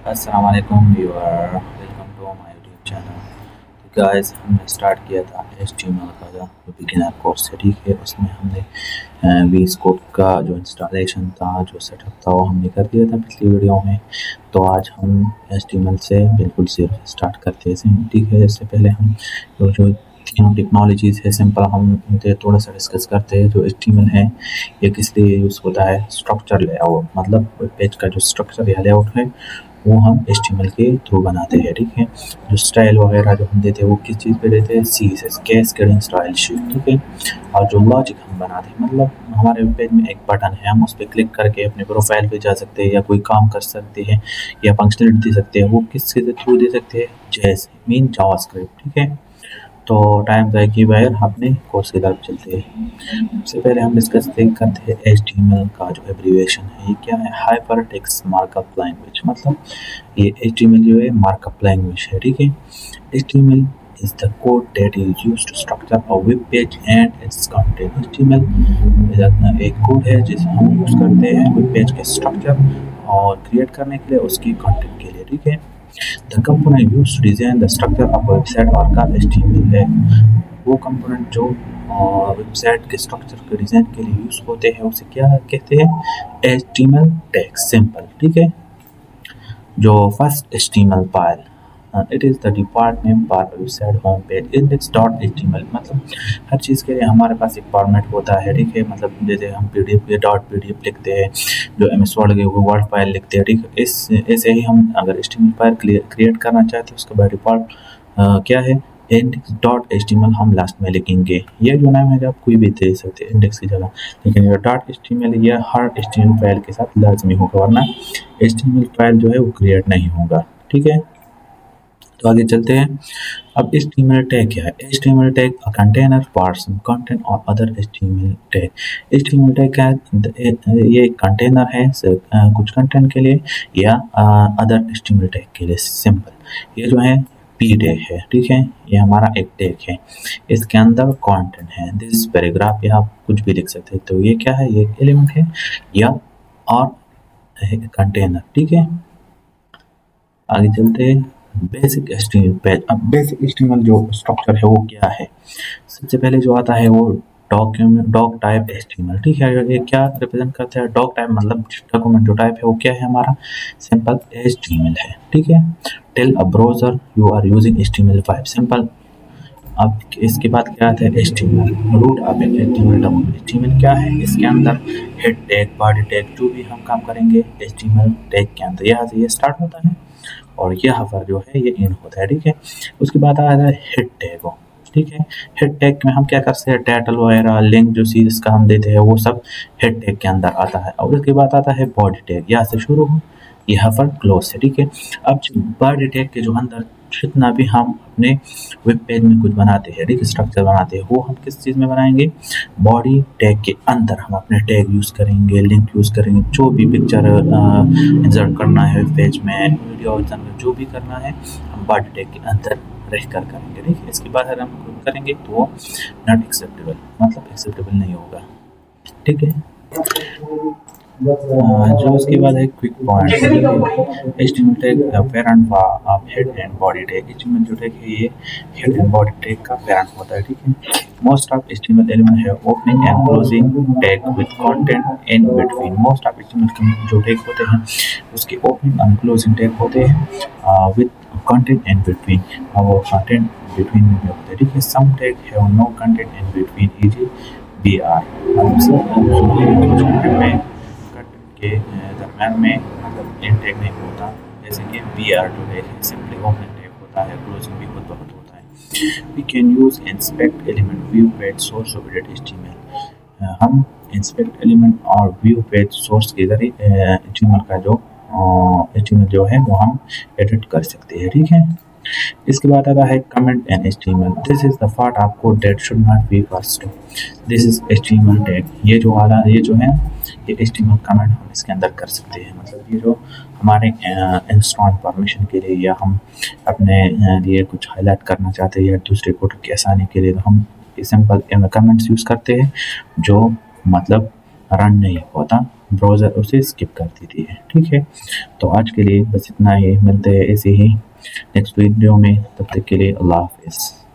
अस्सलाम वालेकुम viewer, welcome to my YouTube channel. तो गाइस, हमने स्टार्ट किया था HTML का जो बिगिनर कोर्स है, ठीक है। उसमें हमने वीएस कोड का जो इंस्टॉलेशन था, जो सेटअप था, वो हमने कर दिया था पिछली वीडियो में। तो आज हम HTML से बिल्कुल सिर्फ स्टार्ट करते हैं, ठीक है। इससे पहले हम जो तीनों टेक्नोलॉजीज़ है सिंपल हम उनसे थोड़ा सा डिस्कस करते हैं। जो HTML है ये किस लिए यूज़ होता है? स्ट्रक्चर लेआउट, मतलब वेब पेज का जो स्ट्रक्चर या लेआउट है वो हम HTML के थ्रू बनाते हैं, ठीक है। जो स्टाइल वगैरह जो हम देते हैं वो किस चीज़ पे देते हैं? CSS, कैस्केडिंग स्टाइल शीट, ठीक है। और जो लॉजिक हम बनाते हैं, मतलब हमारे वेब पेज में एक बटन है, हम उस पर क्लिक करके अपने प्रोफाइल पे जा सकते हैं या कोई काम कर सकते हैं या फंक्शनलिटी दे सकते हैं। वो किसके थ्रू दे सकते हैं? जैस मीन जावास्क्रिप्ट, ठीक है। तो टाइम ज़ाय किए बगैर अपने कोर्स की तरफ चलते हैं। सबसे पहले हम डिस्कस करते हैं HTML का जो एब्रीविएशन है। ये क्या है? Hyper text markup language. मतलब ये HTML जो है मार्कअप लैंग्वेज है, ठीक है। HTML is the code that is used to structure a web page and its content. HTML एक कोड है जिसे हम यूज़ करते हैं वेब पेज के स्ट्रक्चर और क्रिएट करने के लिए, उसकी कंटेंट के लिए, ठीक है। The component used to design the structure of website और का HTML है। वो कंपोनेंट जो वेबसाइट के स्ट्रक्चर के डिज़ाइन के लिए यूज़ होते हैं उसे क्या कहते हैं? HTML टैग, सिंपल, ठीक है। जो first HTML file, it is the default name for website home page index.html। मतलब हर चीज़ के लिए हमारे पास एक फॉर्मेट होता है, ठीक है। मतलब जैसे हम PDF या .pdf लिखते हैं, जो MS वर्ड के वो वर्ड फाइल लिखते हैं, ठीक है। इस ऐसे ही हम अगर HTML फाइल क्रिएट करना चाहते हैं उसका बाय डिफ़ॉल्ट क्या है? index.html हम लास्ट में लिखेंगे। ये जो नाम है आप कोई भी दे सकते हैं इंडेक्स की जगह, लेकिन ये .html ये हर HTML फाइल के साथ लाजमी होगा, वरना HTML फाइल जो है वो क्रिएट नहीं होगा, ठीक है। तो आगे चलते हैं। अब HTML टैग क्या है? HTML tag a container for some content और other HTML tag. HTML tag क्या है? ये एक कंटेनर है कुछ कंटेंट के लिए या अदर HTML टैग के लिए, सिंपल। ये जो है P टैग है, ठीक है। ये हमारा एक टैग है, इसके अंदर कंटेंट है, दिस पैराग्राफ, या आप कुछ भी लिख सकते हैं। तो ये क्या है? ये एक एलिमेंट है या और कंटेनर, ठीक है। आगे चलते हैं। Basic HTML page. अब बेसिक HTML जो स्ट्रक्चर है वो क्या है? सबसे पहले जो आता है वो डॉक्यूमेंट डॉक टाइप HTML, ठीक है। ये क्या रिप्रेजेंट करता है? डॉक टाइप, मतलब डॉक्यूमेंट जो टाइप है वो क्या है हमारा? सिंपल HTML है, ठीक है। Tell a browser you are using HTML5, simple. अब इसके बाद क्या आता है? HTML रूट आप एक HTML क्या है? इसके अंदर हेड टैग, बॉडी टैग, जो भी हम काम करेंगे HTML टैग के अंदर, यहाँ से ये स्टार्ट होता है और यह पर जो है ये एंड होता है, ठीक है। उसके बाद आता है हेड टैग, ठीक है। हेड टैग में हम क्या कर सकते हैं? टाइटल वगैरह, लिंक जो सीरीज का हम देते हैं वो सब हेड टैग के अंदर आता है। और उसके बाद आता है बॉडी टैग, यहाँ से शुरू हो, यहाँ पर क्लोज है, ठीक है। अब बॉडी टैग के जो अंदर जितना भी हम अपने वेब पेज में कुछ बनाते हैं, ठीक है, स्ट्रक्चर बनाते हैं, वो हम किस चीज़ में बनाएंगे? बॉडी टैग के अंदर हम अपने टैग यूज़ करेंगे, लिंक यूज़ करेंगे, जो भी पिक्चर इंसर्ट करना है पेज में, वीडियो जो भी करना है हम बॉडी टैग के अंदर रह कर करेंगे, ठीक है। इसके बाद अगर हम कुछ करेंगे तो वो नॉट एक्सेप्टेबल, मतलब एक्सेप्टेबल नहीं होगा, ठीक है। जो उसके बाद है quick point, HTML tag parent of head and body tag. HTML जो टैग है ये हेड एंड बॉडी टैग का पेरेंट होता है, ठीक है। मोस्ट ऑफ HTML एलिमेंट है opening and closing tag with content in between. Most of HTML जो टैग होते हैं उसके ओपनिंग एंड क्लोजिंग टैग होते हैं विद कंटेंट इन बिटवीन, और वो कंटेंट बिटवीन में भी होते हैं, ठीक है। Some tag have no content in between, e.g. BR, मतलब कंटेंट में के दरम्यान में मतलब एंड टैग नहीं होता, जैसे कि BR जो टैग है सिंपली ओपनिंग टैग होता है, क्लोजिंग भी खुद बहुत होता है। We can use inspect element view page source of HTML। हम इंस्पेक्ट एलिमेंट और व्यू पेज सोर्स के जरिए HTML का जो HTML जो है वो हम एडिट कर सकते हैं, ठीक है। इसके बाद आता है comment and HTML। This is the part of code that should not be passed to. This is HTML tag. ये जो वाला ये जो है ये HTML कमेंट हम इसके अंदर कर सकते हैं, मतलब ये जो हमारे इंस्टेंट परमिशन के लिए या हम अपने लिए कुछ हाईलाइट करना चाहते हैं या दूसरे कोड की आसानी के लिए, तो हम सिंपल कमेंट्स यूज़ करते हैं जो मतलब रन नहीं होता, ब्राउज़र उसे स्किप कर देती है। ठीक है, तो आज के लिए बस इतना ही, मिलते हैं ऐसे ही नेक्स्ट वीडियो में, तब तक के लिए अल्लाह हाफ़िज़।